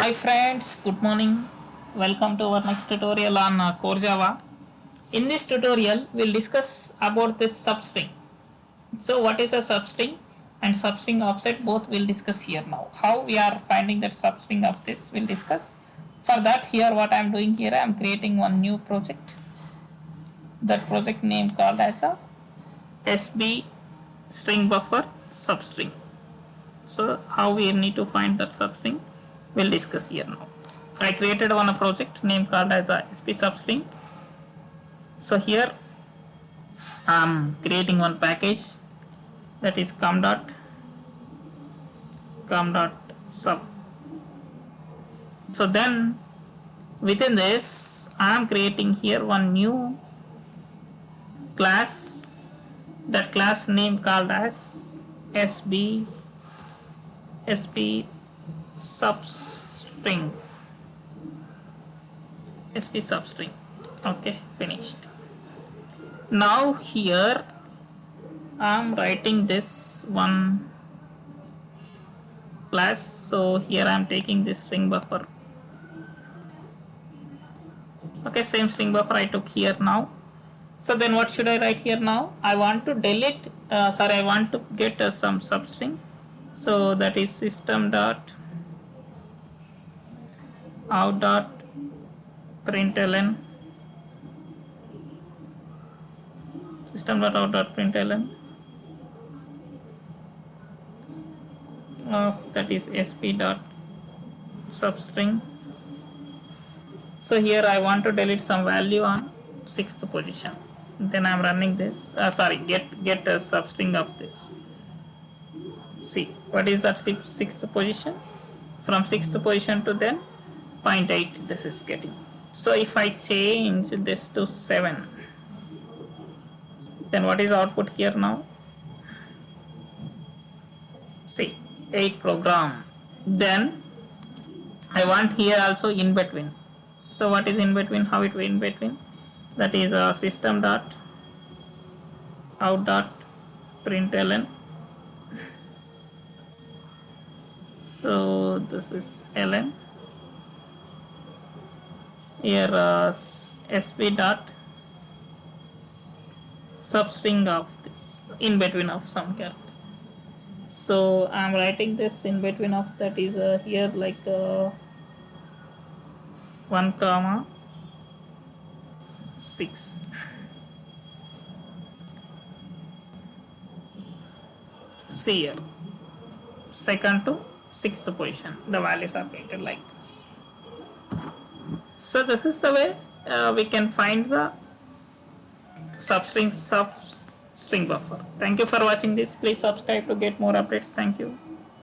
Hi friends, good morning. Welcome to our next tutorial on Core Java. In this tutorial, we'll discuss about this substring. So what is a substring and substring offset, both we'll discuss here now. How we are finding that substring of this, we'll discuss. For that, here what I am doing here, I am creating one new project. That project name called as a SB string buffer substring. So how we need to find that substring, we'll discuss here now. I created one project name called as a SP substring. So here I am creating one package that is com.sub. So then within this I am creating here one new class. That class name called as SP substring. SP substring. Okay, finished. Now here I am writing this one class. So here I am taking this string buffer. Okay, same string buffer I took here now. So then what should I write here now? I want to delete, I want to get some substring. So that is system dot out dot println, system dot out dot println, that is sp dot substring. So here I want to delete some value on 6th position. Then I am running this. Get a substring of this. See what is that 6th position? From 6th position to then 0.8 this is getting. So if I change this to 7, then what is output here now? See, 8 program. Then I want here also in between. So what is in between? How it will in between? That is system dot out dot println. So this is ln. Here sp dot substring of this, in between of some characters. So I am writing this in between of, that is here like 1 comma 6. See here, 2nd to 6th position, the values are printed like this. So this is the way we can find the substring buffer. Thank you for watching this. Please subscribe to get more updates. Thank you.